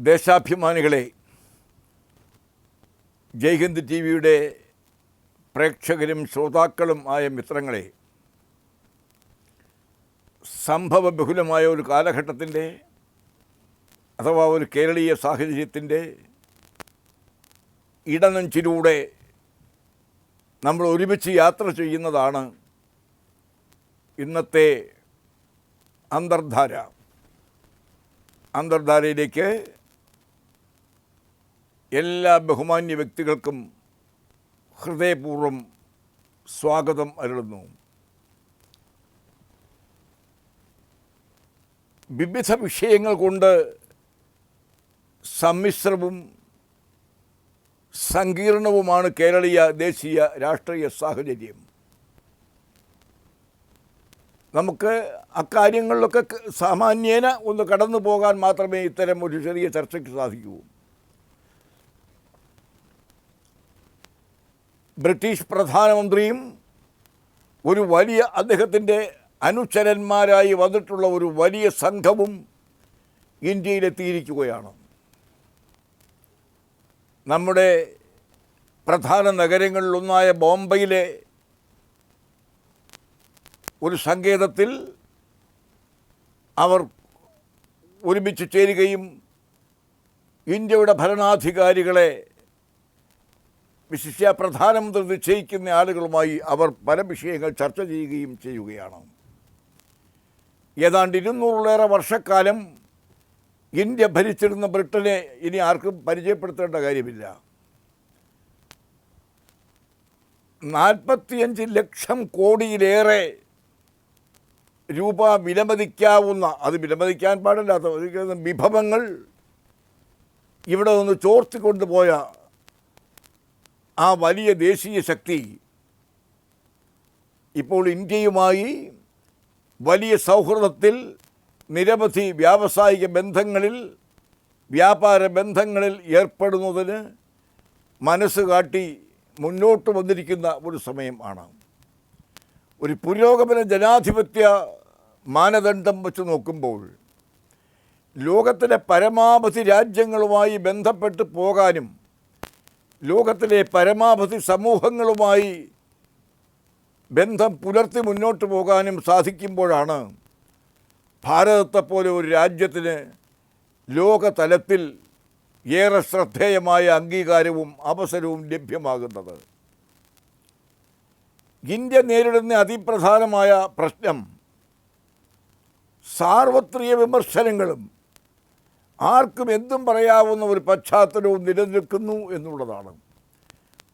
ദേശാഭിമാനികളെ, Jaihind T വിയുടെ പ്രേക്ഷകരും ശ്രോതാക്കളും ആയ മിത്രങ്ങളെ, സംഭവബഹുലമായ ഒരു കാലഘട്ടത്തിൻ്റെ അഥവാ ഒരു കേരളീയ സാഹചര്യത്തിൻ്റെ ഇടനെഞ്ചിലൂടെ നമ്മൾ ഒരുമിച്ച് യാത്ര ചെയ്യുന്നതാണ് ഇന്നത്തെ അന്തർധാര. അന്തർധാരയിലേക്ക് എല്ലാ ബഹുമാന്യ വ്യക്തികൾക്കും ഹൃദയപൂർവ്വം സ്വാഗതം അരുളുന്നു. വിവിധ വിഷയങ്ങൾ കൊണ്ട് സമ്മിശ്രവും സങ്കീർണവുമാണ് കേരളീയ ദേശീയ രാഷ്ട്രീയ സാഹചര്യം. നമുക്ക് അക്കാര്യങ്ങളിലൊക്കെ സാമാന്യേന ഒന്ന് കടന്നു പോകാൻ മാത്രമേ ഇത്തരം ഒരു ചെറിയ ചർച്ചയ്ക്ക് സാധിക്കൂ. ബ്രിട്ടീഷ് പ്രധാനമന്ത്രിയും ഒരു വലിയ അദ്ദേഹത്തിൻ്റെ അനുചരന്മാരായി വന്നിട്ടുള്ള ഒരു വലിയ സംഘവും ഇന്ത്യയിലെത്തിയിരിക്കുകയാണ്. നമ്മുടെ പ്രധാന നഗരങ്ങളിലൊന്നായ ബോംബെയിലെ ഒരു സങ്കേതത്തിൽ അവർ ഒരുമിച്ച് ചേരുകയും ഇന്ത്യയുടെ ഭരണാധികാരികളെ, വിശിഷ്യ പ്രധാനമന്ത്രി നിശ്ചയിക്കുന്ന ആളുകളുമായി അവർ പല വിഷയങ്ങൾ ചർച്ച ചെയ്യുകയും ചെയ്യുകയാണ്. ഏതാണ്ട് 200-ലേറെ വർഷക്കാലം ഇന്ത്യ ഭരിച്ചിരുന്ന ബ്രിട്ടനെ ഇനി ആർക്കും പരിചയപ്പെടുത്തേണ്ട കാര്യമില്ല. 45 ലക്ഷം കോടിയിലേറെ രൂപ വിലമതിക്കാവുന്ന, അത് വിലമതിക്കാൻ പാടില്ലാത്ത വിഭവങ്ങൾ ഇവിടെ നിന്ന് ചോർത്തിക്കൊണ്ടുപോയ ആ വലിയ ദേശീയ ശക്തി ഇപ്പോൾ ഇന്ത്യയുമായി വലിയ സൗഹൃദത്തിൽ, നിരവധി വ്യാവസായിക ബന്ധങ്ങളിൽ, വ്യാപാര ബന്ധങ്ങളിൽ ഏർപ്പെടുന്നതിന് മനസ്സ് കാട്ടി മുന്നോട്ട് വന്നിരിക്കുന്ന ഒരു സമയം ആണ്. ഒരു പുരോഗമന ജനാധിപത്യ മാനദണ്ഡം വച്ച് നോക്കുമ്പോൾ ലോകത്തിലെ പരമാവധി രാജ്യങ്ങളുമായി ബന്ധപ്പെട്ട് പോകാനും ലോകത്തിലെ പരമാവധി സമൂഹങ്ങളുമായി ബന്ധം പുലർത്തി മുന്നോട്ട് പോകാനും സാധിക്കുമ്പോഴാണ് ഭാരതത്തെപ്പോലെ ഒരു രാജ്യത്തിന് ലോകതലത്തിൽ ഏറെ ശ്രദ്ധേയമായ അംഗീകാരവും അവസരവും ലഭ്യമാകുന്നത്. ഇന്ത്യ നേരിടുന്ന അതിപ്രധാനമായ പ്രശ്നം സാർവത്രിക വിമർശനങ്ങളും ആർക്കും എന്തും പറയാവുന്ന ഒരു പശ്ചാത്തലവും നിലനിൽക്കുന്നു എന്നുള്ളതാണ്.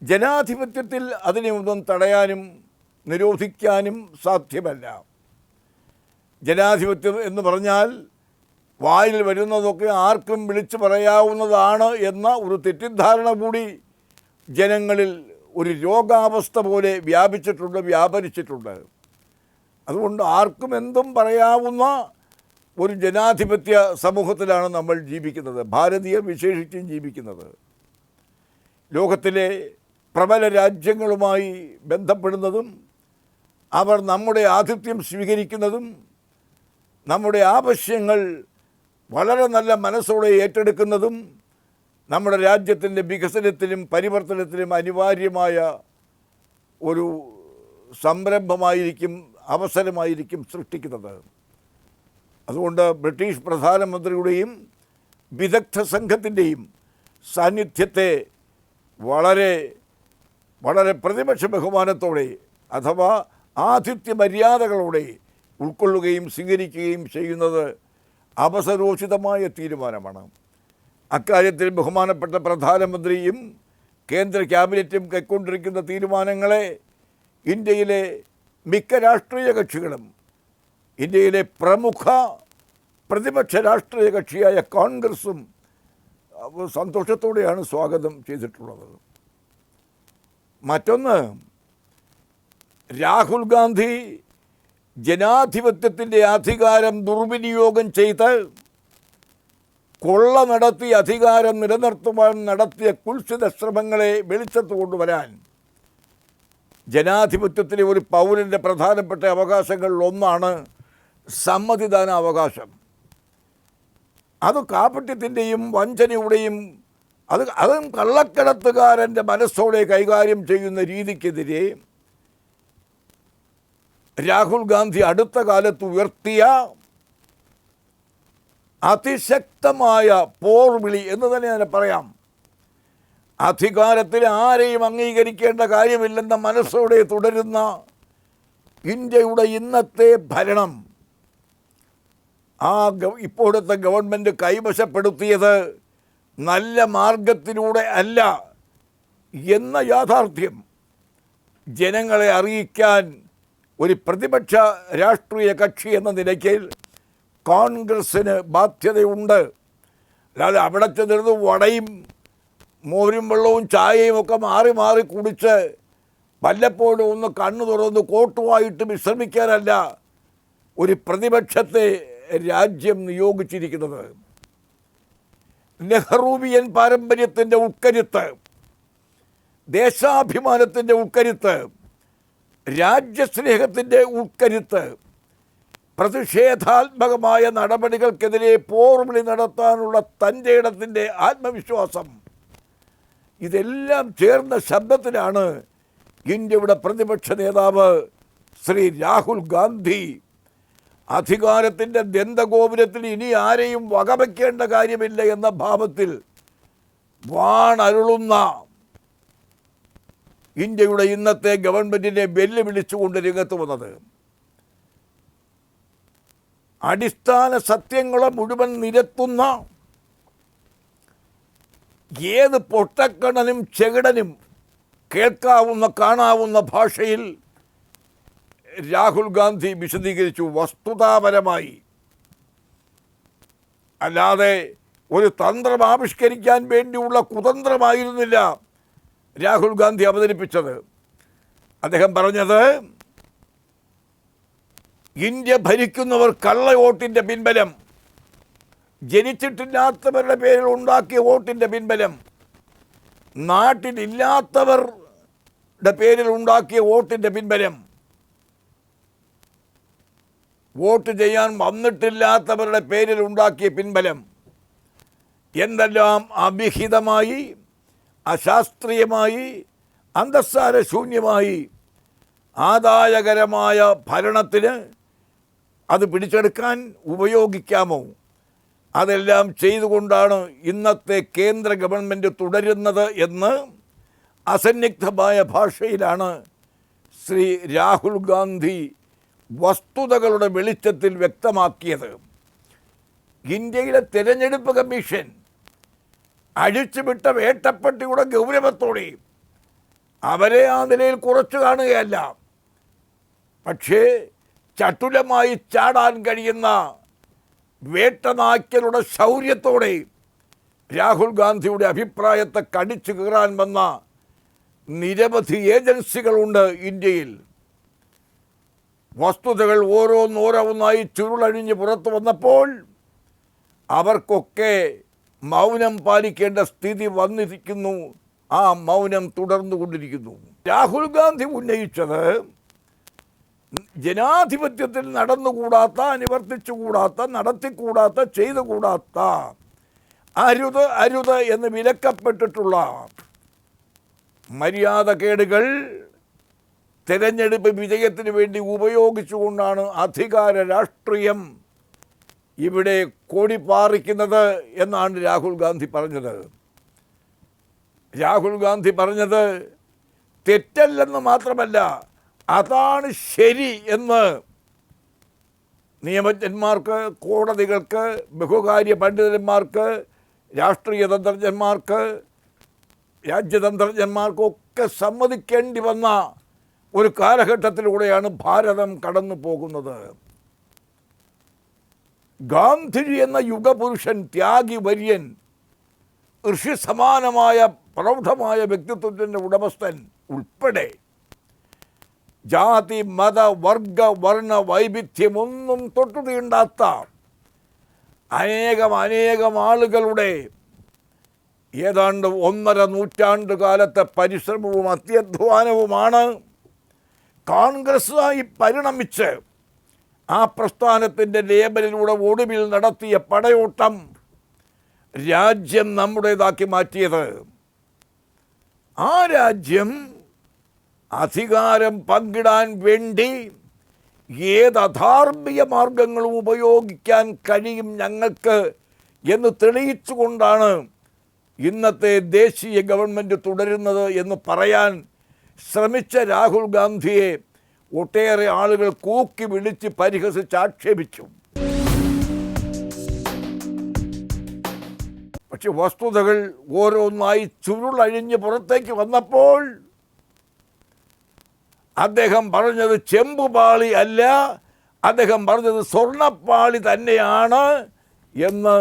ജനാധിപത്യത്തിൽ അതിനെ ഒന്നും തടയാനും നിരോധിക്കാനും സാധ്യമല്ല. ജനാധിപത്യം എന്ന് പറഞ്ഞാൽ വായിൽ വരുന്നതൊക്കെ ആർക്കും വിളിച്ചു പറയാവുന്നതാണ് എന്ന ഒരു തെറ്റിദ്ധാരണ കൂടി ജനങ്ങളിൽ ഒരു രോഗാവസ്ഥ പോലെ വ്യാപരിച്ചിട്ടുണ്ട്. അതുകൊണ്ട് ആർക്കും എന്തും പറയാവുന്ന ഒരു ജനാധിപത്യ സമൂഹത്തിലാണ് നമ്മൾ ജീവിക്കുന്നത്, ഭാരതീയർ വിശേഷിച്ചും ജീവിക്കുന്നത്. ലോകത്തിലെ പ്രബല രാജ്യങ്ങളുമായി ബന്ധപ്പെടുന്നതും അവർ നമ്മുടെ ആതിഥ്യം സ്വീകരിക്കുന്നതും നമ്മുടെ ആവശ്യങ്ങൾ വളരെ നല്ല മനസ്സോടെ ഏറ്റെടുക്കുന്നതും നമ്മുടെ രാജ്യത്തിൻ്റെ വികസനത്തിനും പരിവർത്തനത്തിനും അനിവാര്യമായ ഒരു സംരംഭമായിരിക്കും, അവസരമായിരിക്കും സൃഷ്ടിക്കുന്നത്. അതുകൊണ്ട് ബ്രിട്ടീഷ് പ്രധാനമന്ത്രിയുടെയും വിദഗ്ധ സംഘത്തിൻ്റെയും സാന്നിധ്യത്തെ വളരെ വളരെ പ്രതിപക്ഷ ബഹുമാനത്തോടെ അഥവാ ആതിഥ്യ മര്യാദകളോടെ ഉൾക്കൊള്ളുകയും സ്വീകരിക്കുകയും ചെയ്യുന്നത് അവസരോചിതമായ തീരുമാനമാണ്. അക്കാര്യത്തിൽ ബഹുമാനപ്പെട്ട പ്രധാനമന്ത്രിയും കേന്ദ്ര ക്യാബിനറ്റും കൈക്കൊണ്ടിരിക്കുന്ന തീരുമാനങ്ങളെ ഇന്ത്യയിലെ മിക്ക രാഷ്ട്രീയ കക്ഷികളും, ഇന്ത്യയിലെ പ്രമുഖ പ്രതിപക്ഷ രാഷ്ട്രീയ കക്ഷിയായ കോൺഗ്രസും സന്തോഷത്തോടെയാണ് സ്വാഗതം ചെയ്തിട്ടുള്ളത്. മറ്റൊന്ന്, രാഹുൽ ഗാന്ധി ജനാധിപത്യത്തിൻ്റെ അധികാരം ദുർവിനിയോഗം ചെയ്ത് കൊള്ള നടത്തി അധികാരം നിലനിർത്തുവാൻ നടത്തിയ കുൽസിത ശ്രമങ്ങളെ വെളിച്ചത്ത് കൊണ്ടുവരാൻ ജനാധിപത്യത്തിലെ ഒരു പൗരൻ്റെ പ്രധാനപ്പെട്ട അവകാശങ്ങളിലൊന്നാണ് സമ്മതിദാന അവകാശം. അത് കാപട്യത്തിൻ്റെയും വഞ്ചനയുടെയും അതും കള്ളക്കടത്തുകാരൻ്റെ മനസ്സോടെ കൈകാര്യം ചെയ്യുന്ന രീതിക്കെതിരെ രാഹുൽ ഗാന്ധി അടുത്ത കാലത്ത് ഉയർത്തിയ അതിശക്തമായ പോർവിളി എന്ന് തന്നെ അതിനെ പറയാം. അധികാരത്തിൽ ആരെയും അംഗീകരിക്കേണ്ട കാര്യമില്ലെന്ന മനസ്സോടെ തുടരുന്ന ഇന്ത്യയുടെ ഇന്നത്തെ ഭരണം ഇപ്പോഴത്തെ ഗവൺമെൻറ് കൈവശപ്പെടുത്തിയത് നല്ല മാർഗത്തിലൂടെ അല്ല എന്ന യാഥാർത്ഥ്യം ജനങ്ങളെ അറിയിക്കാൻ ഒരു പ്രതിപക്ഷ രാഷ്ട്രീയ കക്ഷി എന്ന നിലയ്ക്ക് കോൺഗ്രസ്സിന് ബാധ്യതയുണ്ട്. അല്ലാതെ അവിടെ ചെന്നിരുന്ന് വടയും മോരും വെള്ളവും ചായയും ഒക്കെ മാറി മാറി കുടിച്ച് വല്ലപ്പോഴും ഒന്ന് കണ്ണു തുറന്ന് കോട്ടുമായിട്ട് വിശ്രമിക്കാനല്ല ഒരു പ്രതിപക്ഷത്തെ രാജ്യം നിയോഗിച്ചിരിക്കുന്നത്. നെഹ്റൂവിയൻ പാരമ്പര്യത്തിൻ്റെ ഉൾക്കരുത്ത്, ദേശാഭിമാനത്തിൻ്റെ ഉൾക്കരുത്ത്, രാജ്യസ്നേഹത്തിൻ്റെ ഉൾക്കരുത്ത്, പ്രതിഷേധാത്മകമായ നടപടികൾക്കെതിരെ പോർവിളി നടത്താനുള്ള തൻ്റെ ഇടത്തിൻ്റെ ആത്മവിശ്വാസം, ഇതെല്ലാം ചേർന്ന ശബ്ദത്തിലാണ് ഇന്ത്യയുടെ പ്രതിപക്ഷ നേതാവ് ശ്രീ രാഹുൽ ഗാന്ധി അധികാരത്തിൻ്റെ ദന്തഗോപുരത്തിൽ ഇനി ആരെയും വകവയ്ക്കേണ്ട കാര്യമില്ല എന്ന ഭാവത്തിൽ വാണരുളുന്ന ഇന്ത്യയുടെ ഇന്നത്തെ ഗവൺമെൻറ്റിനെ വെല്ലുവിളിച്ചുകൊണ്ട് രംഗത്ത് വന്നത്. അടിസ്ഥാന സത്യങ്ങളെ മുഴുവൻ നിരത്തുന്ന ഏത് പൊട്ടക്കണ്ണനും ചെകിടനും കേൾക്കാവുന്ന കാണാവുന്ന ഭാഷയിൽ രാഹുൽ ഗാന്ധി വിശദീകരിച്ചു, വസ്തുതാപരമായി. അല്ലാതെ ഒരു തന്ത്രം ആവിഷ്കരിക്കാൻ വേണ്ടിയുള്ള കുതന്ത്രമായിരുന്നില്ല രാഹുൽ ഗാന്ധി അവതരിപ്പിച്ചത്. അദ്ദേഹം പറഞ്ഞത്, ഇന്ത്യ ഭരിക്കുന്നവർ കള്ളവോട്ടിൻ്റെ പിൻബലം, ജനിച്ചിട്ടില്ലാത്തവരുടെ പേരിൽ ഉണ്ടാക്കിയ വോട്ടിൻ്റെ പിൻബലം, നാട്ടിലില്ലാത്തവരുടെ പേരിൽ ഉണ്ടാക്കിയ വോട്ടിൻ്റെ പിൻബലം, വോട്ട് ചെയ്യാൻ വന്നിട്ടില്ലാത്തവരുടെ പേരിൽ ഉണ്ടാക്കിയ പിൻബലം, എന്തെല്ലാം അവിഹിതമായി, അശാസ്ത്രീയമായി, അന്തസ്സാരശൂന്യമായി ആദായകരമായ ഭരണത്തിന് അത് പിടിച്ചെടുക്കാൻ ഉപയോഗിക്കാമോ, അതെല്ലാം ചെയ്തുകൊണ്ടാണ് ഇന്നത്തെ കേന്ദ്ര ഗവൺമെൻറ് തുടരുന്നത് എന്ന് അസന്നിഗ്ധമായ ഭാഷയിലാണ് ശ്രീ രാഹുൽ ഗാന്ധി വസ്തുതകളുടെ വെളിച്ചത്തിൽ വ്യക്തമാക്കിയത്. ഇന്ത്യയിലെ തിരഞ്ഞെടുപ്പ് കമ്മീഷൻ അഴിച്ചുവിട്ട വേട്ടപ്പട്ടിയുടെ ഗൗരവത്തോടെ അവരെ ആ നിലയിൽ കുറച്ചു കാണുകയല്ല, പക്ഷേ ചടുലമായി ചാടാൻ കഴിയുന്ന വേട്ടനായ്ക്കളുടെ ശൗര്യത്തോടെ രാഹുൽ ഗാന്ധിയുടെ അഭിപ്രായത്തെ കടിച്ചു കീറാൻ വന്ന നിരവധി ഏജൻസികളുണ്ട് ഇന്ത്യയിൽ. വസ്തുതകൾ ഓരോന്നോരോന്നായി ചുരുളഴിഞ്ഞ് പുറത്തു വന്നപ്പോൾ അവർക്കൊക്കെ മൗനം പാലിക്കേണ്ട സ്ഥിതി വന്നിരിക്കുന്നു. ആ മൗനം തുടർന്നുകൊണ്ടിരിക്കുന്നു. രാഹുൽ ഗാന്ധി ഉന്നയിച്ചത് ജനാധിപത്യത്തിൽ നടന്നുകൂടാത്ത, അനുവർത്തിച്ചുകൂടാത്ത, നടത്തിക്കൂടാത്ത, ചെയ്തുകൂടാത്ത, അരുത് അരുത് എന്ന് വിലക്കപ്പെട്ടിട്ടുള്ള മര്യാദകേടുകൾ തെരഞ്ഞെടുപ്പ് വിജയത്തിന് വേണ്ടി ഉപയോഗിച്ചുകൊണ്ടാണ് അധികാര രാഷ്ട്രീയം ഇവിടെ കോടിപ്പാറിക്കുന്നത് എന്നാണ് രാഹുൽ ഗാന്ധി പറഞ്ഞത്. രാഹുൽ ഗാന്ധി പറഞ്ഞത് തെറ്റല്ലെന്ന് മാത്രമല്ല, അതാണ് ശരി എന്ന് നിയമജ്ഞന്മാർക്ക്, കോടതികൾക്ക്, ബഹുകാര്യ പണ്ഡിതന്മാർക്ക്, രാഷ്ട്രീയ തന്ത്രജ്ഞന്മാർക്ക്, രാജ്യതന്ത്രജ്ഞന്മാർക്കൊക്കെ സമ്മതിക്കേണ്ടി വന്ന ഒരു കാലഘട്ടത്തിലൂടെയാണ് ഭാരതം കടന്നു പോകുന്നത്. ഗാന്ധിജി എന്ന യുഗപുരുഷൻ, ത്യാഗി വര്യൻ, ഋഷി സമാനമായ പ്രൗഢമായ വ്യക്തിത്വത്തിൻ്റെ ഉടമസ്ഥൻ ഉൾപ്പെടെ ജാതി, മത, വർഗ, വർണ്ണ വൈവിധ്യമൊന്നും തൊട്ടു തീണ്ടാത്ത അനേകം ആളുകളുടെ ഏതാണ്ട് 1.5 നൂറ്റാണ്ട് കാലത്തെ പരിശ്രമവും അത്യധ്വാനവുമാണ് കോൺഗ്രസ്സായി പരിണമിച്ച് ആ പ്രസ്ഥാനത്തിൻ്റെ ലേബലിലൂടെ ഒടുവിൽ നടത്തിയ പടയോട്ടം രാജ്യം നമ്മുടേതാക്കി മാറ്റിയത്. ആ രാജ്യം അധികാരം പങ്കിടാൻ വേണ്ടി ഏത് അധാർമിക മാർഗങ്ങളും ഉപയോഗിക്കാൻ കഴിയും ഞങ്ങൾക്ക് എന്ന് തെളിയിച്ചുകൊണ്ടാണ് ഇന്നത്തെ ദേശീയ ഗവൺമെൻറ് തുടരുന്നത് എന്ന് പറയാൻ ശ്രമിച്ച രാഹുൽ ഗാന്ധിയെ ഒട്ടേറെ ആളുകൾ കൂക്കി വിളിച്ച് പരിഹസിച്ച് ആക്ഷേപിച്ചു. പക്ഷെ വസ്തുതകൾ ഓരോന്നായി ചുരുളഴിഞ്ഞ് പുറത്തേക്ക് വന്നപ്പോൾ അദ്ദേഹം പറഞ്ഞത് ചെമ്പുപാളി അല്ല, അദ്ദേഹം പറഞ്ഞത് സ്വർണ്ണപ്പാളി തന്നെയാണ് എന്ന്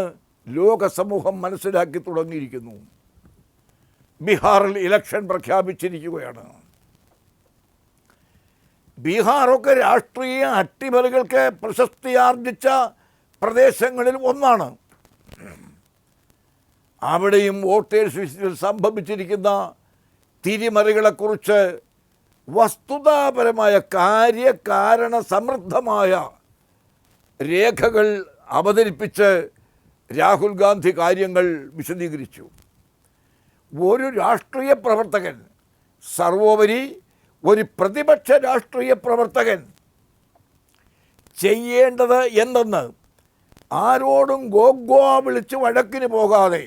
ലോക സമൂഹം മനസ്സിലാക്കി തുടങ്ങിയിരിക്കുന്നു. ബീഹാറിൽ ഇലക്ഷൻ പ്രഖ്യാപിച്ചിരിക്കുകയാണ്. ബീഹാറൊക്കെ രാഷ്ട്രീയ അട്ടിമറികൾക്ക് പ്രശസ്തിയാർജിച്ച പ്രദേശങ്ങളിൽ ഒന്നാണ്. അവിടെയും വോട്ടേഴ്സ് ലിസ്റ്റിൽ സംഭവിച്ചിരിക്കുന്ന തിരിമറികളെക്കുറിച്ച് വസ്തുതാപരമായ കാര്യകാരണ സമൃദ്ധമായ രേഖകൾ അവതരിപ്പിച്ച് രാഹുൽ ഗാന്ധി കാര്യങ്ങൾ വിശദീകരിച്ചു. ഒരു രാഷ്ട്രീയ പ്രവർത്തകൻ, സർവോപരി ഒരു പ്രതിപക്ഷ രാഷ്ട്രീയ പ്രവർത്തകൻ ചെയ്യേണ്ടത് എന്തെന്ന് ആരോടും ഗോഗോ വിളിച്ച് വഴക്കിന് പോകാതെ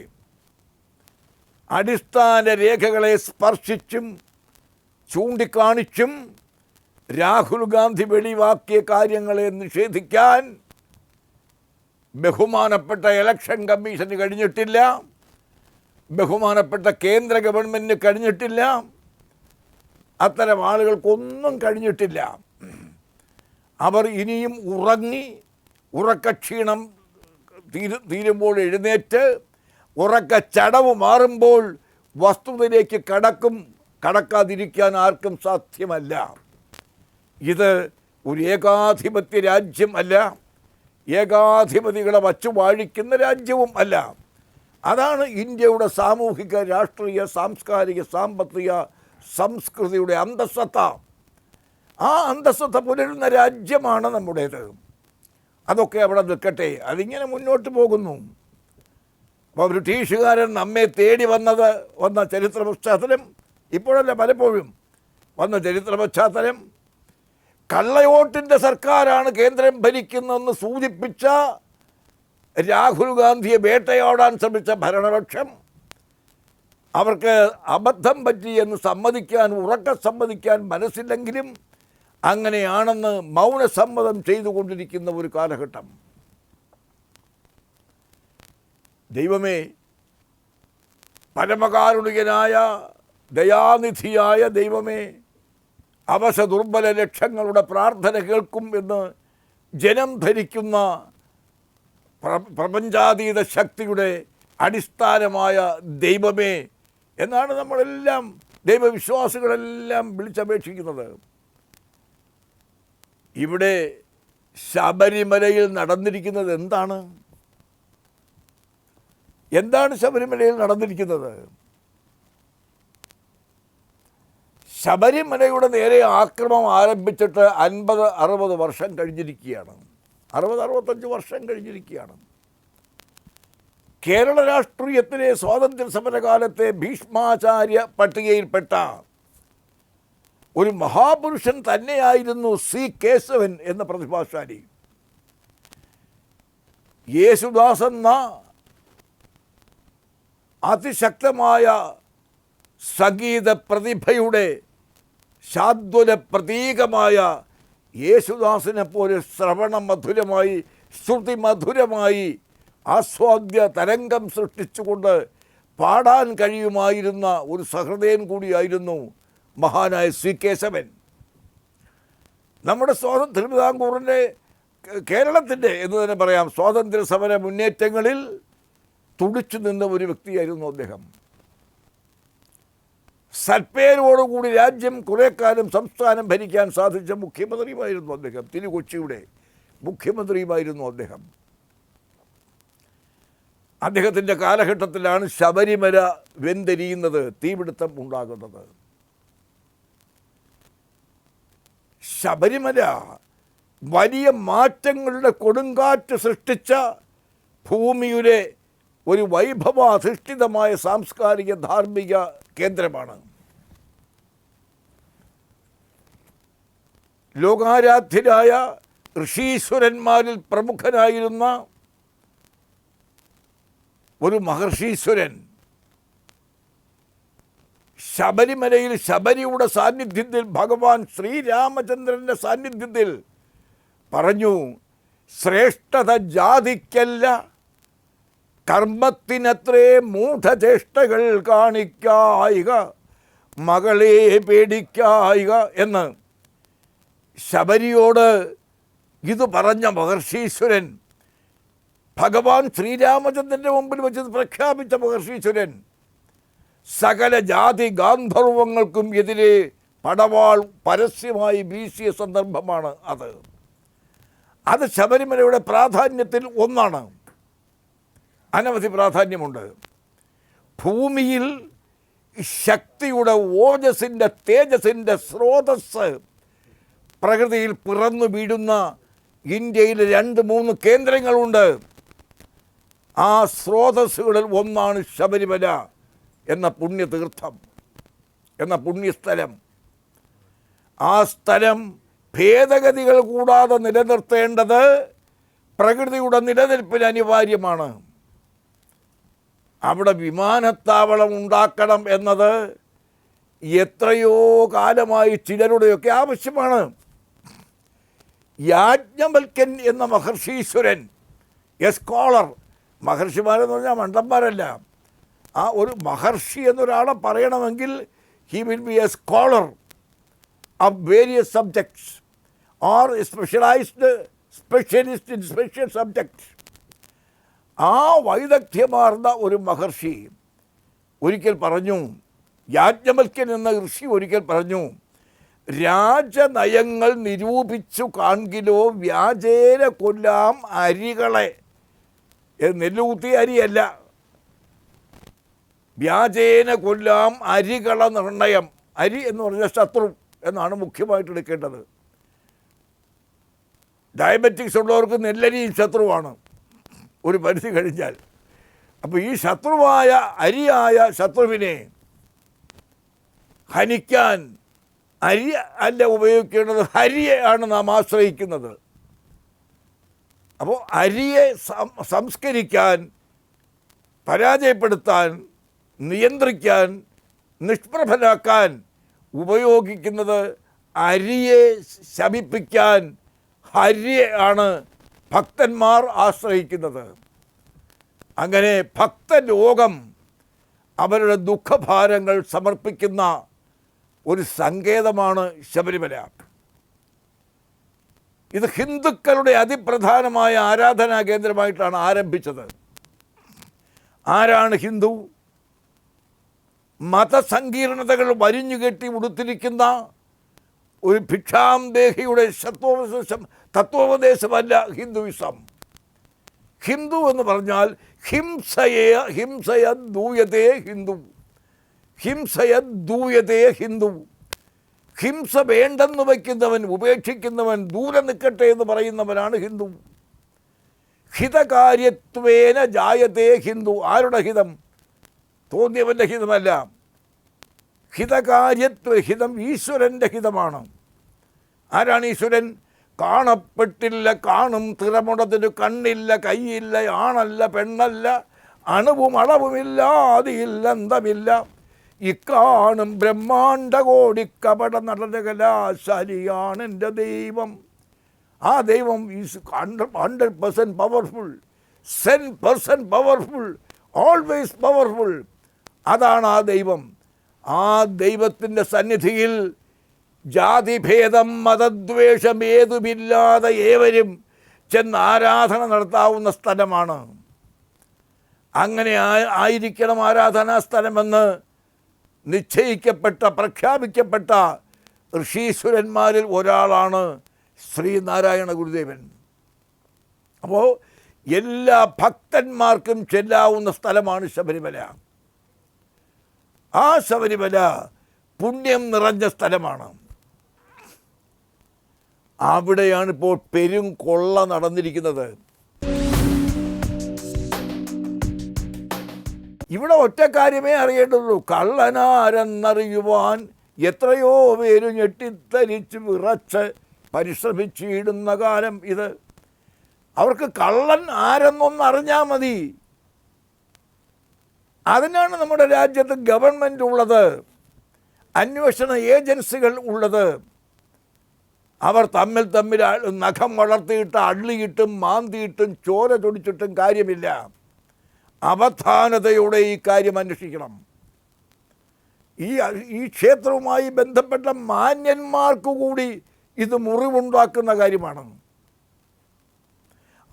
അടിസ്ഥാന രേഖകളെ സ്പർശിച്ചും ചൂണ്ടിക്കാണിച്ചും രാഹുൽ ഗാന്ധി വെളിവാക്കിയ കാര്യങ്ങളെ നിഷേധിക്കാൻ ബഹുമാനപ്പെട്ട ഇലക്ഷൻ കമ്മീഷന് കഴിഞ്ഞിട്ടില്ല, ബഹുമാനപ്പെട്ട കേന്ദ്ര ഗവൺമെൻറ്റിന് കഴിഞ്ഞിട്ടില്ല, അത്തരം ആളുകൾക്കൊന്നും കഴിഞ്ഞിട്ടില്ല. അവർ ഇനിയും ഉറക്കക്ഷീണം തീരുമ്പോൾ എഴുന്നേറ്റ് ഉറക്കച്ചടവ് മാറുമ്പോൾ വസ്തുതയിലേക്ക് കടക്കാതിരിക്കാൻ ആർക്കും സാധ്യമല്ല. ഇത് ഒരു ഏകാധിപത്യ രാജ്യം അല്ല, ഏകാധിപതികളെ വച്ചു വാഴിക്കുന്ന രാജ്യവും അല്ല. അതാണ് ഇന്ത്യയുടെ സാമൂഹിക, രാഷ്ട്രീയ, സാംസ്കാരിക, സാമ്പത്തിക സംസ്കൃതിയുടെ അന്തസ്സത്ത. ആ അന്തസ്സത്ത പുലരുന്ന രാജ്യമാണ് നമ്മുടേത്. അതൊക്കെ അവിടെ നിൽക്കട്ടെ, അതിങ്ങനെ മുന്നോട്ട് പോകുന്നു. അപ്പോൾ ബ്രിട്ടീഷുകാരൻ നമ്മെ തേടി വന്ന ചരിത്ര പശ്ചാത്തലം, ഇപ്പോഴല്ല പലപ്പോഴും വന്ന ചരിത്ര പശ്ചാത്തലം, കള്ളവോട്ടിൻ്റെ സർക്കാരാണ് കേന്ദ്രം ഭരിക്കുന്നതെന്ന് സൂചിപ്പിച്ച രാഹുൽ ഗാന്ധിയെ വേട്ടയാടാൻ ശ്രമിച്ച ഭരണപക്ഷം അവർക്ക് അബദ്ധം പറ്റി എന്ന് സമ്മതിക്കാൻ മനസ്സില്ലെങ്കിലും അങ്ങനെയാണെന്ന് മൗനസമ്മതം ചെയ്തുകൊണ്ടിരിക്കുന്ന ഒരു കാലഘട്ടം. ദൈവമേ, പരമകാരുണികനായ ദയാനിധിയായ ദൈവമേ, അവശദുർബല ലക്ഷങ്ങളുടെ പ്രാർത്ഥന കേൾക്കും എന്ന് ജനം ധരിക്കുന്ന പ്രപഞ്ചാതീത ശക്തിയുടെ അടിസ്ഥാനമായ ദൈവമേ എന്നാണ് നമ്മളെല്ലാം, ദൈവവിശ്വാസികളെല്ലാം വിളിച്ചപേക്ഷിക്കുന്നത്. ഇവിടെ ശബരിമലയിൽ നടന്നിരിക്കുന്നത് എന്താണ് ശബരിമലയിൽ നടന്നിരിക്കുന്നത്? ശബരിമലയുടെ നേരെ ആക്രമണം ആരംഭിച്ചിട്ട് 50-60 വർഷം കഴിഞ്ഞിരിക്കുകയാണ്. 60-65 വർഷം കഴിഞ്ഞിരിക്കുകയാണ്. കേരള രാഷ്ട്രീയത്തിലെ സ്വാതന്ത്ര്യ സമരകാലത്തെ ഭീഷ്മാചാര്യ പട്ടികയിൽപ്പെട്ട ഒരു മഹാപുരുഷൻ തന്നെയായിരുന്നു സി കേശവൻ എന്ന പ്രതിഭാശാലി. യേശുദാസ് എന്ന അതിശക്തമായ സംഗീത പ്രതിഭയുടെ ശാദ്വല പ്രതീകമായ യേശുദാസിനെ പോലെ ശ്രവണമധുരമായി, ശ്രുതിമധുരമായി ആസ്വാദ്യ തരംഗം സൃഷ്ടിച്ചുകൊണ്ട് പാടാൻ കഴിയുമായിരുന്ന ഒരു സഹൃദയൻ കൂടിയായിരുന്നു മഹാനായ സി കേശവൻ. നമ്മുടെ തിരുവിതാംകൂറിൻ്റെ, കേരളത്തിൻ്റെ എന്ന് തന്നെ പറയാം, സ്വാതന്ത്ര്യ സമര മുന്നേറ്റങ്ങളിൽ തുടിച്ചു നിന്ന ഒരു വ്യക്തിയായിരുന്നു അദ്ദേഹം. സൽപ്പേരോടുകൂടി രാജ്യം കുറേ കാലം സംസ്ഥാനം ഭരിക്കാൻ സാധിച്ച മുഖ്യമന്ത്രിയുമായിരുന്നു അദ്ദേഹം. തിരുകൊച്ചിയുടെ മുഖ്യമന്ത്രിയുമായിരുന്നു അദ്ദേഹം. അദ്ദേഹത്തിൻ്റെ കാലഘട്ടത്തിലാണ് ശബരിമല വെന്തെരിയുന്നത്, തീപിടുത്തം ഉണ്ടാകുന്നത്. ശബരിമല വലിയ മാറ്റങ്ങളുടെ കൊടുങ്കാറ്റ് സൃഷ്ടിച്ച ഭൂമിയുടെ ഒരു വൈഭവാധിഷ്ഠിതമായ സാംസ്കാരിക ധാർമ്മിക കേന്ദ്രമാണ്. ലോകാരാധ്യരായ ഋഷീശ്വരന്മാരിൽ പ്രമുഖനായിരുന്ന ഒരു മഹർഷീശ്വരൻ ശബരിമലയിൽ ശബരിയുടെ സാന്നിധ്യത്തിൽ, ഭഗവാൻ ശ്രീരാമചന്ദ്രൻ്റെ സാന്നിധ്യത്തിൽ പറഞ്ഞു, ശ്രേഷ്ഠത ജാതിക്കല്ല, കർമ്മത്തിനത്രേ മൂഢചേഷ്ടകൾ കാണിക്കായിക, മകളെ പേടിക്കായിക എന്ന് ശബരിയോട് ഇത് പറഞ്ഞ മഹർഷീശ്വരൻ, ഭഗവാൻ ശ്രീരാമചന്ദ്രൻ്റെ മുമ്പിൽ വെച്ച് പ്രഖ്യാപിച്ച മഹർഷീശ്വരൻ, സകല ജാതി ഗാന്ധർവങ്ങൾക്കും എതിരെ പടവാൾ പരസ്യമായി വീശിയ സന്ദർഭമാണ് അത്. അത് ശബരിമലയുടെ പ്രാധാന്യത്തിൽ ഒന്നാണ്. അനവധി പ്രാധാന്യമുണ്ട്. ഭൂമിയിൽ ശക്തിയുടെ, ഓജസ്സിൻ്റെ, തേജസ്സിൻ്റെ സ്രോതസ് പ്രകൃതിയിൽ പിറന്നു വീഴുന്ന ഇന്ത്യയിൽ 2-3 കേന്ദ്രങ്ങളുണ്ട്. ആ സ്രോതസ്സുകളിൽ ഒന്നാണ് ശബരിമല എന്ന പുണ്യതീർത്ഥം, എന്ന പുണ്യസ്ഥലം. ആ സ്ഥലം ഭേദഗതികൾ കൂടാതെ നിലനിർത്തേണ്ടത് പ്രകൃതിയുടെ നിലനിൽപ്പിന് അനിവാര്യമാണ്. അവിടെ വിമാനത്താവളം ഉണ്ടാക്കണം എന്നത് എത്രയോ കാലമായി ചിലരുടെയൊക്കെ ആവശ്യമാണ്. യാജ്ഞവൽക്യൻ എന്ന മഹർഷീശ്വരൻ, എ സ്കോളർ, മഹർഷിമാരെന്ന് പറഞ്ഞാൽ മണ്ടന്മാരല്ല. ആ ഒരു മഹർഷി എന്നൊരാളെ പറയണമെങ്കിൽ he will be A scholar of various subjects or specialist in special subjects. ആ വൈദഗ്ധ്യമാർന്ന ഒരു മഹർഷി ഒരിക്കൽ പറഞ്ഞു, യാജ്ഞവൽക്യൻ എന്ന ഋഷി ഒരിക്കൽ പറഞ്ഞു, രാജനയങ്ങൾ നിരൂപിച്ചു കാൺകിലോ വ്യാജേന കൊല്ലാം അരികളെ. നെല്ലുകുത്തിയ അരിയല്ല, വ്യാജേന കൊല്ലാം അരികള നിർണയം. അരി എന്ന് പറഞ്ഞാൽ ശത്രു എന്നാണ് മുഖ്യമായിട്ട് എടുക്കേണ്ടത്. ഡയബറ്റിക്സ് ഉള്ളവർക്ക് നെല്ലരിയും ശത്രുവാണ് ഒരു പരിധി കഴിഞ്ഞാൽ. അപ്പോൾ ഈ ശത്രുവായ അരിയായ ശത്രുവിനെ ഹനിക്കാൻ അരി അല്ല ഉപയോഗിക്കേണ്ടത്, ഹരിയെയാണ് നാം ആശ്രയിക്കുന്നത്. അപ്പോൾ അരിയെ സംസ്കരിക്കാൻ, പരാജയപ്പെടുത്താൻ, നിയന്ത്രിക്കാൻ, നിഷ്പ്രഭനാക്കാൻ ഉപയോഗിക്കുന്നത് അരിയെ ശമിപ്പിക്കാൻ ഹരിയെ ആണ് ഭക്തന്മാർ ആശ്രയിക്കുന്നത്. അങ്ങനെ ഭക്തലോകം അവരുടെ ദുഃഖഭാരങ്ങൾ സമർപ്പിക്കുന്ന ഒരു സങ്കേതമാണ് ശബരിമല. ഇത് ഹിന്ദുക്കളുടെ അതിപ്രധാനമായ ആരാധനാ കേന്ദ്രമായിട്ടാണ് ആരംഭിച്ചത്. ആരാണ് ഹിന്ദു? മതസങ്കീർണതകൾ വരിഞ്ഞുകെട്ടി ഉടുത്തിരിക്കുന്ന ഒരു ഭിക്ഷാംദേഹിയുടെ തത്വോപദേശമല്ല ഹിന്ദുയിസം. ഹിന്ദു എന്ന് പറഞ്ഞാൽ ഹിംസയദൂയതേ ഹിന്ദു, ഹിംസയദൂയതേ ഹിന്ദു. ഹിംസ വേണ്ടെന്ന് വയ്ക്കുന്നവൻ, ഉപേക്ഷിക്കുന്നവൻ, ദൂരെ നിൽക്കട്ടെ എന്ന് പറയുന്നവനാണ് ഹിന്ദു. ഹിതകാര്യത്വേന ജായതേ ഹിന്ദു. ആരുടെ ഹിതം? തോന്നിയവൻ്റെ ഹിതമല്ല. ഹിതം ഈശ്വരൻ്റെ ഹിതമാണ്. ആരാണ് ഈശ്വരൻ? കാണപ്പെട്ടില്ല കാണും തിറമുടതിന് കണ്ണില്ല കൈയില്ല ആണല്ല പെണ്ണല്ല അണുവും അളവുമില്ല അതിയില്ല അന്തമില്ല ഇക്കാണും ബ്രഹ്മാണ്ട കോടി കപട നടനകലാശാലിയാണ് എൻ്റെ ദൈവം. ആ ദൈവം is 100% powerful, 10% powerful, always powerful. അതാണ് ആ ദൈവം. ആ ദൈവത്തിൻ്റെ സന്നിധിയിൽ ജാതിഭേദം മതദ്വേഷമേതുമില്ലാതെ ഏവരും ചെന്ന് ആരാധന നടത്താവുന്ന സ്ഥലമാണ്. അങ്ങനെ ആയിരിക്കണം ആരാധനാ സ്ഥലമെന്ന് നിശ്ചയിക്കപ്പെട്ട, പ്രഖ്യാപിക്കപ്പെട്ട ഋഷീശ്വരന്മാരിൽ ഒരാളാണ് ശ്രീനാരായണ ഗുരുദേവൻ. അപ്പോൾ എല്ലാ ഭക്തന്മാർക്കും ചെല്ലാവുന്ന സ്ഥലമാണ് ശബരിമല. ആ ശബരിമല പുണ്യം നിറഞ്ഞ സ്ഥലമാണ്. അവിടെയാണ് ഇപ്പോൾ പെരും കൊള്ള നടന്നിരിക്കുന്നത്. ഇവിടെ ഒറ്റ കാര്യമേ അറിയേണ്ടതുള്ളൂ, കള്ളനാരെന്നറിയുവാൻ എത്രയോ പേര് ഞെട്ടിത്തരിച്ച് വിറച്ച് പരിശ്രമിച്ചിടുന്ന കാലം ഇത്. അവർക്ക് കള്ളൻ ആരെന്നൊന്നറിഞ്ഞാൽ മതി. അതിനാണ് നമ്മുടെ രാജ്യത്ത് ഗവൺമെൻറ് ഉള്ളത്, അന്വേഷണ ഏജൻസികൾ ഉള്ളത്. അവർ തമ്മിൽ നഖം വളർത്തിയിട്ട് അള്ളിയിട്ടും മാന്തിയിട്ടും ചോര ചൊടിച്ചിട്ടും കാര്യമില്ല. അവധാനതയോടെ ഈ കാര്യം അന്വേഷിക്കണം. ഈ ക്ഷേത്രവുമായി ബന്ധപ്പെട്ട മാന്യന്മാർക്ക് കൂടി ഇത് മുറിവുണ്ടാക്കുന്ന കാര്യമാണ്.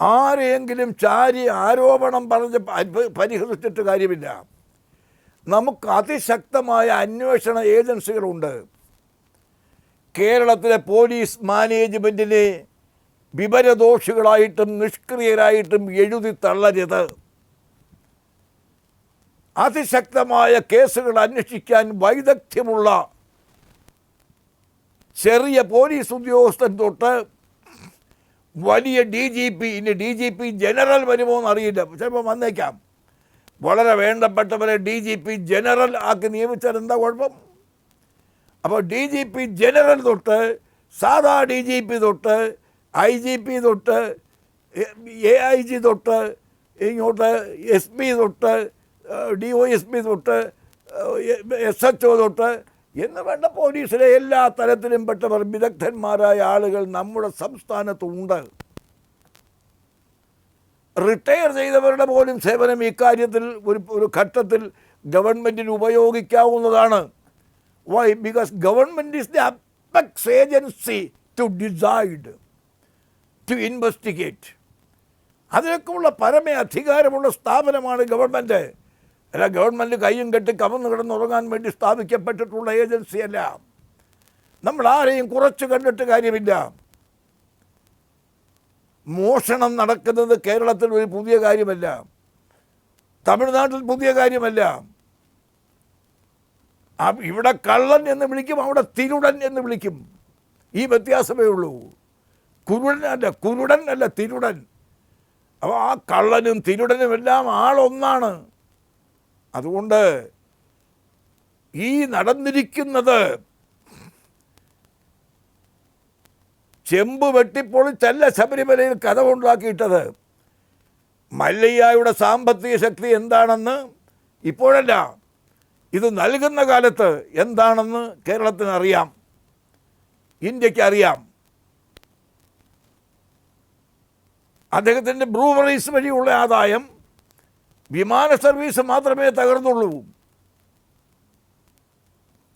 ആരെയെങ്കിലും ചാരി ആരോപണം പറഞ്ഞ് പരിഹസിച്ചിട്ട് കാര്യമില്ല. നമുക്ക് അതിശക്തമായ അന്വേഷണ ഏജൻസികളുണ്ട്. കേരളത്തിലെ പോലീസ് മാനേജ്മെൻറ്റിനെ വിവരദോഷികളായിട്ടും നിഷ്ക്രിയരായിട്ടും എഴുതി തള്ളരുത്. അതിശക്തമായ കേസുകൾ അന്വേഷിക്കാൻ വൈദഗ്ധ്യമുള്ള ചെറിയ പോലീസ് ഉദ്യോഗസ്ഥൻ തൊട്ട് വലിയ DGP, ഇനി DGP ജനറൽ വരുമോ എന്നറിയില്ല, ചിലപ്പോൾ വന്നേക്കാം. വളരെ വേണ്ടപ്പെട്ടവരെ DGP ജനറൽ ആക്കി നിയമിച്ചാൽ എന്താ കുഴപ്പം? അപ്പോൾ DGP ജനറൽ തൊട്ട് സാധാ DGP തൊട്ട് IGP തൊട്ട് AIG തൊട്ട് ഇങ്ങോട്ട് SP തൊട്ട് DOSP തൊട്ട് SHO തൊട്ട് എന്ന് വേണ്ട പോലീസിലെ എല്ലാ തലത്തിലും പെട്ടവർ വിദഗ്ധന്മാരായ ആളുകൾ നമ്മുടെ സംസ്ഥാനത്തുണ്ട്. റിട്ടയർ ചെയ്തവരുടെ പോലും സേവനം ഇക്കാര്യത്തിൽ ഒരു ഘട്ടത്തിൽ ഗവൺമെൻറ്റിന് ഉപയോഗിക്കാവുന്നതാണ്. Why? Because government is the apex agency to decide, to investigate. അതിനൊക്കെയുള്ള പരമ അധികാരമുള്ള സ്ഥാപനമാണ് ഗവൺമെൻറ്. അല്ല, ഗവൺമെൻറ് കയ്യും കെട്ടി കമന്ന് കിടന്നുറങ്ങാൻ വേണ്ടി സ്ഥാപിക്കപ്പെട്ടിട്ടുള്ള ഏജൻസിയല്ല. നമ്മൾ ആരെയും കുറച്ച് കണ്ടിട്ട് കാര്യമില്ല. മോഷണം നടക്കുന്നത് കേരളത്തിൽ ഒരു പുതിയ കാര്യമല്ല, തമിഴ്നാട്ടിൽ പുതിയ കാര്യമല്ല. ഇവിടെ കള്ളൻ എന്ന് വിളിക്കും, അവിടെ തിരുടൻ എന്ന് വിളിക്കും. ഈ വ്യത്യാസമേ ഉള്ളൂ. കുരുടൻ അല്ല തിരുടൻ. അപ്പോൾ ആ കള്ളനും തിരുടനും എല്ലാം ആളൊന്നാണ്. അതുകൊണ്ട് ഈ നടന്നിരിക്കുന്നത് ചെമ്പ് വെട്ടിപ്പൊളിച്ചല്ല ശബരിമലയിൽ കഥവുണ്ടാക്കിയിട്ടത്. മല്ലയ്യയുടെ സാമ്പത്തിക ശക്തി എന്താണെന്ന് ഇപ്പോഴല്ല, ഇത് നൽകുന്ന കാലത്ത് എന്താണെന്ന് കേരളത്തിന് അറിയാം, ഇന്ത്യക്ക് അറിയാം. അദ്ദേഹത്തിൻ്റെ ബ്രൂവറീസ് വഴിയുള്ള ആദായം വിമാന സർവീസ് മാത്രമേ തകർന്നുള്ളൂ.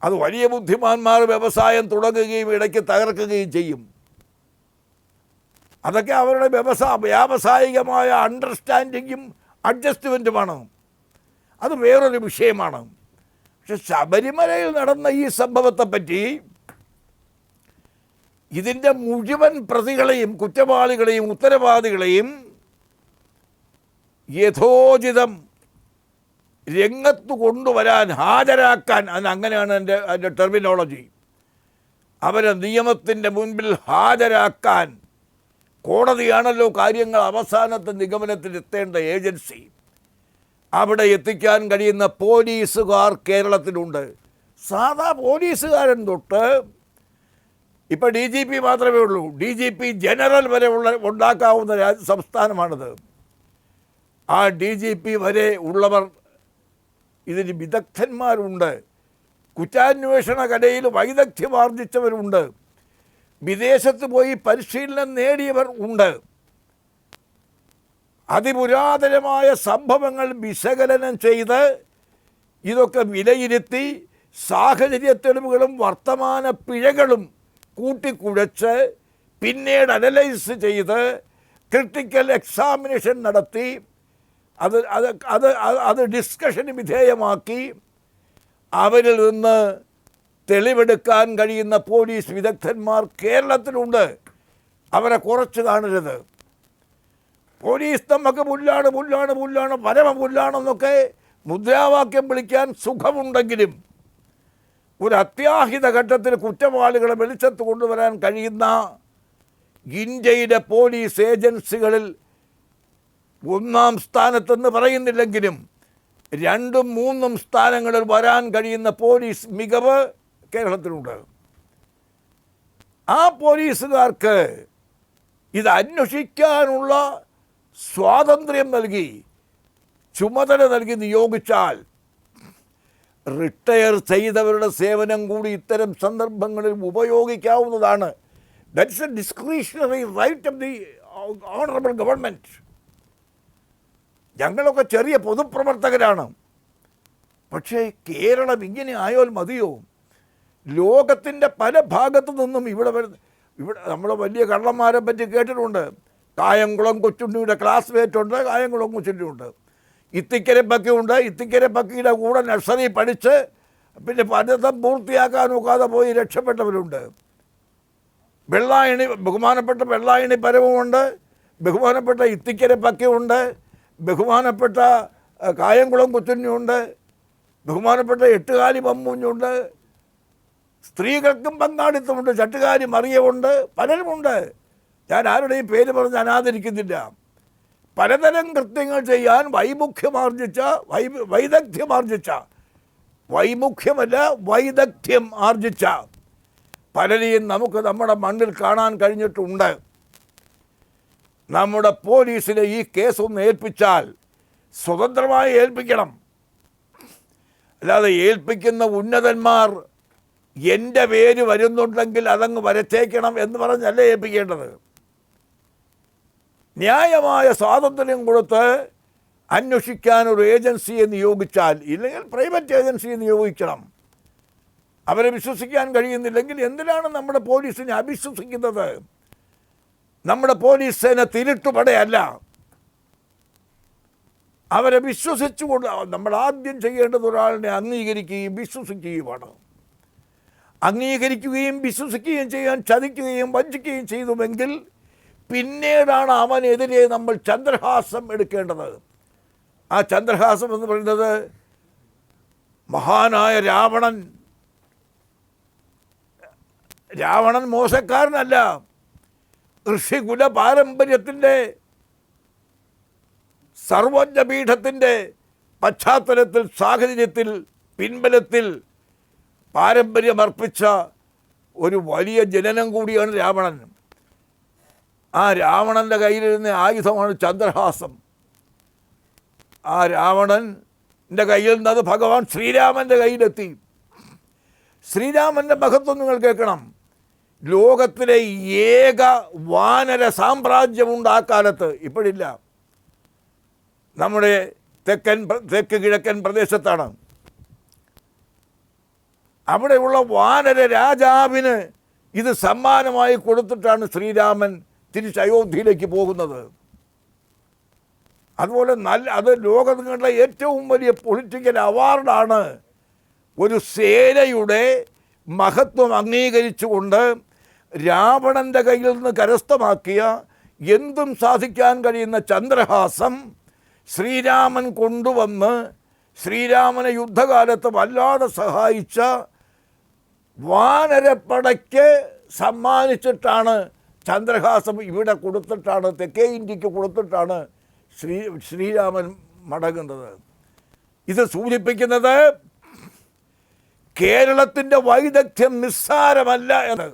അത് വലിയ ബുദ്ധിമാന്മാർ വ്യവസായം തുടങ്ങുകയും ഇടയ്ക്ക് തകർക്കുകയും ചെയ്യും. അതൊക്കെ അവരുടെ വ്യാവസായികമായ അണ്ടർസ്റ്റാൻഡിങ്ങും അഡ്ജസ്റ്റ്മെൻറ്റുമാണ്. അത് വേറൊരു വിഷയമാണ്. പക്ഷെ ശബരിമലയിൽ നടന്ന ഈ സംഭവത്തെപ്പറ്റി ഇതിൻ്റെ മുഴുവൻ പ്രതികളെയും കുറ്റവാളികളെയും ഉത്തരവാദികളെയും യഥോചിതം രംഗത്ത് കൊണ്ടുവരാൻ, ഹാജരാക്കാൻ, അങ്ങനെയാണ് അതിൻ്റെ ടെർമിനോളജി, അവരെ നിയമത്തിൻ്റെ മുൻപിൽ ഹാജരാക്കാൻ കോടതിയാണല്ലോ കാര്യങ്ങൾ അവസാനത്തെ നിഗമനത്തിലെത്തേണ്ട ഏജൻസി. അവിടെ എത്തിക്കാൻ കഴിയുന്ന പോലീസുകാർ കേരളത്തിലുണ്ട്. സാധാ പോലീസുകാരൻ തൊട്ട് ഇപ്പം DGP മാത്രമേ ഉള്ളൂ. DGP ജനറൽ വരെ ഉണ്ടാക്കാവുന്ന സംസ്ഥാനമാണിത്. ആ DGP വരെ ഉള്ളവർ ഇതിന് വിദഗ്ധന്മാരുണ്ട്. കുറ്റാന്വേഷണ കലയിൽ വൈദഗ്ധ്യമാർജിച്ചവരുണ്ട്. വിദേശത്ത് പോയി പരിശീലനം നേടിയവർ ഉണ്ട്. അതിപുരാതനമായ സംഭവങ്ങൾ വിശകലനം ചെയ്ത് ഇതൊക്കെ വിലയിരുത്തി സാഹചര്യ തെളിവുകളും വർത്തമാന പിഴകളും കൂട്ടിക്കുഴച്ച് പിന്നീട് അനലൈസ് ചെയ്ത് ക്രിട്ടിക്കൽ എക്സാമിനേഷൻ നടത്തി അത് ഡിസ്കഷന് വിധേയമാക്കി അവരിൽ നിന്ന് തെളിവെടുക്കാൻ കഴിയുന്ന പോലീസ് വിദഗ്ധന്മാർ കേരളത്തിലുണ്ട്. അവരെ കുറച്ച് കാണരുത്. പോലീസ് നമുക്ക് പുല്ലാണ് പരമപുല്ലാണെന്നൊക്കെ മുദ്രാവാക്യം വിളിക്കാൻ സുഖമുണ്ടെങ്കിലും ഒരു അത്യാഹിത ഘട്ടത്തിൽ കുറ്റവാളികളെ വെളിച്ചത്ത് കൊണ്ടുവരാൻ കഴിയുന്ന ഇന്ത്യയുടെ പോലീസ് ഏജൻസികളിൽ ഒന്നാം സ്ഥാനത്തെന്ന് പറയുന്നില്ലെങ്കിലും 2ഉം 3ഉം സ്ഥാനങ്ങളിൽ വരാൻ കഴിയുന്ന പോലീസ് മികവ് കേരളത്തിലുണ്ട്. ആ പോലീസുകാർക്ക് ഇത് അന്വേഷിക്കാനുള്ള സ്വാതന്ത്ര്യം നൽകി, ചുമതല നൽകി നിയോഗിച്ചാൽ റിട്ടയർ ചെയ്തവരുടെ സേവനം കൂടി ഇത്തരം സന്ദർഭങ്ങളിൽ ഉപയോഗിക്കാവുന്നതാണ്. That's a discretionary right of the honourable government. ഞങ്ങളൊക്കെ ചെറിയ പൊതുപ്രവർത്തകരാണ്. പക്ഷേ കേരളം ഇങ്ങനെ ആയാൽ മതിയോ? ലോകത്തിൻ്റെ പല ഭാഗത്തു നിന്നും ഇവിടെ നമ്മൾ വലിയ കള്ളന്മാരെ പറ്റി കേട്ടിട്ടുണ്ട്. കായംകുളം കൊച്ചുണ്ണിയുടെ ക്ലാസ്മേറ്റ് ഉണ്ട്, കായംകുളം കൊച്ചുണ്ണിയുണ്ട്. ഇത്തിക്കര പക്കിയുണ്ട്. ഇത്തിക്കര പക്കിയുടെ കൂടെ നഴ്സറി പഠിച്ച് പിന്നെ പഠിത്തം പൂർത്തിയാക്കാൻ നോക്കാതെ പോയി രക്ഷപ്പെട്ടവരുണ്ട്. ബഹുമാനപ്പെട്ട വെള്ളായണി പരവുമുണ്ട്, ബഹുമാനപ്പെട്ട ഇത്തിക്കര പക്കിയുണ്ട്, ബഹുമാനപ്പെട്ട കായംകുളം കൊച്ചുണ്ണിയുണ്ട്, ബഹുമാനപ്പെട്ട എട്ടുകാലി പമ്പുഞ്ഞുണ്ട്. സ്ത്രീകൾക്കും പങ്കാളിത്തമുണ്ട്, ചട്ടുകാരി മറിയമുണ്ട്, പലരുമുണ്ട്. ഞാൻ ആരുടെയും പേര് പറഞ്ഞ് അനാദരിക്കുന്നില്ല. പലതരം കൃത്യങ്ങൾ ചെയ്യാൻ വൈദഗ്ധ്യം ആർജിച്ച പലരെയും നമുക്ക് നമ്മുടെ മണ്ണിൽ കാണാൻ കഴിഞ്ഞിട്ടുണ്ട്. നമ്മുടെ പോലീസിനെ ഈ കേസൊന്ന് ഏൽപ്പിച്ചാൽ സ്വതന്ത്രമായി ഏൽപ്പിക്കണം. അല്ലാതെ ഏൽപ്പിക്കുന്ന ഉന്നതന്മാർ എൻ്റെ പേര് വരുന്നുണ്ടെങ്കിൽ അതങ്ങ് വരച്ചേക്കണം എന്ന് പറഞ്ഞല്ല ഏൽപ്പിക്കേണ്ടത്. ന്യായമായ സ്വാതന്ത്ര്യം കൊടുത്ത് അന്വേഷിക്കാൻ ഒരു ഏജൻസിയെ നിയോഗിച്ചാൽ, ഇല്ലെങ്കിൽ പ്രൈവറ്റ് ഏജൻസിയെ നിയോഗിക്കണം. അവരെ വിശ്വസിക്കാൻ കഴിയുന്നില്ലെങ്കിൽ എന്തിനാണ് നമ്മുടെ പോലീസിനെ അവിശ്വസിക്കുന്നത്? നമ്മുടെ പോലീസ് സേന തിരുട്ടുപടയല്ല. അവരെ വിശ്വസിച്ചുകൊണ്ട് നമ്മൾ ആദ്യം ചെയ്യേണ്ടത് ഒരാളിനെ അംഗീകരിക്കുകയും വിശ്വസിക്കുകയുമാണ്. അംഗീകരിക്കുകയും വിശ്വസിക്കുകയും ചെയ്യാൻ ചതിക്കുകയും വഞ്ചിക്കുകയും ചെയ്തുവെങ്കിൽ പിന്നീടാണ് അവനെതിരെ നമ്മൾ ചന്ദ്രഹാസം എടുക്കേണ്ടത്. ആ ചന്ദ്രഹാസം എന്ന് പറയുന്നത് മഹാനായ രാവണൻ മോശക്കാരനല്ല. ഋഷികുല പാരമ്പര്യത്തിൻ്റെ സർവജ്ഞപീഠത്തിൻ്റെ പശ്ചാത്തലത്തിൽ, സാഹചര്യത്തിൽ, പിൻബലത്തിൽ പാരമ്പര്യമർപ്പിച്ച ഒരു വലിയ ജനനം കൂടിയാണ് രാവണൻ. ആ രാവണൻ്റെ കയ്യിലിരുന്ന ആയുധമാണ് ചന്ദ്രഹാസം. ആ രാവണൻ്റെ കയ്യിൽ നിന്നത് ഭഗവാൻ ശ്രീരാമൻ്റെ കയ്യിലെത്തി. ശ്രീരാമൻ്റെ മഹത്വം നിങ്ങൾ കേൾക്കണം. ലോകത്തിലെ ഏക വാനര സാമ്രാജ്യമുണ്ട് ആ കാലത്ത്, ഇപ്പോഴില്ല. നമ്മുടെ തെക്ക് കിഴക്കൻ പ്രദേശത്താണ്. അവിടെയുള്ള വാനര രാജാവിന് ഇത് സമ്മാനമായി കൊടുത്തിട്ടാണ് ശ്രീരാമൻ തിരിച്ച് അയോധ്യയിലേക്ക് പോകുന്നത്. അതുപോലെ അത് ലോകത്തിലുള്ള ഏറ്റവും വലിയ പൊളിറ്റിക്കൽ അവാർഡാണ്. ഒരു സേനയുടെ മഹത്വം അംഗീകരിച്ചുകൊണ്ട് രാവണൻ്റെ കയ്യിൽ നിന്ന് കരസ്ഥമാക്കിയ എന്തും സാധിക്കാൻ കഴിയുന്ന ചന്ദ്രഹാസം ശ്രീരാമൻ കൊണ്ടുവന്ന് ശ്രീരാമനെ യുദ്ധകാലത്ത് വല്ലാതെ സഹായിച്ച വാനരപ്പടയ്ക്ക് സമ്മാനിച്ചിട്ടാണ് ചന്ദ്രഹാസം ഇവിടെ കൊടുത്തിട്ടാണ്, തെക്കേ ഇന്ത്യക്ക് കൊടുത്തിട്ടാണ് ശ്രീരാമൻ മടങ്ങുന്നത്. ഇത് സൂചിപ്പിക്കുന്നത് കേരളത്തിൻ്റെ വൈദഗ്ധ്യം നിസ്സാരമല്ല എന്ന്.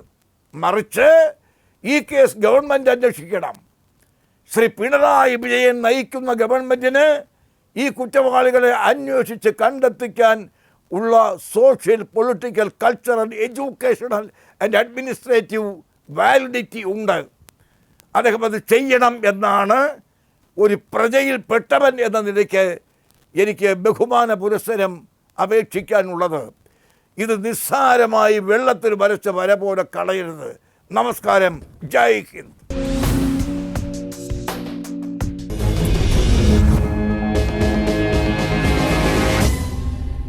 മറിച്ച് ഈ കേസ് ഗവൺമെൻറ് അന്വേഷിക്കണം. ശ്രീ പിണറായി വിജയൻ നയിക്കുന്ന ഗവൺമെൻറ്റിന് ഈ കുറ്റവാളികളെ അന്വേഷിച്ച് കണ്ടെത്തിക്കാൻ ഉള്ള social, political, cultural, educational and administrative validity ഉണ്ട്. അദ്ദേഹം അത് ചെയ്യണം എന്നാണ് ഒരു പ്രജയിൽപ്പെട്ടവൻ എന്ന നിലയ്ക്ക് എനിക്ക് ബഹുമാന പുരസ്സരം അപേക്ഷിക്കാനുള്ളത്. ഇത് നിസ്സാരമായി വെള്ളത്തിൽ വരച്ച വര പോലെ കളയരുത്. നമസ്കാരം. ജയ് ഹിന്ദ്.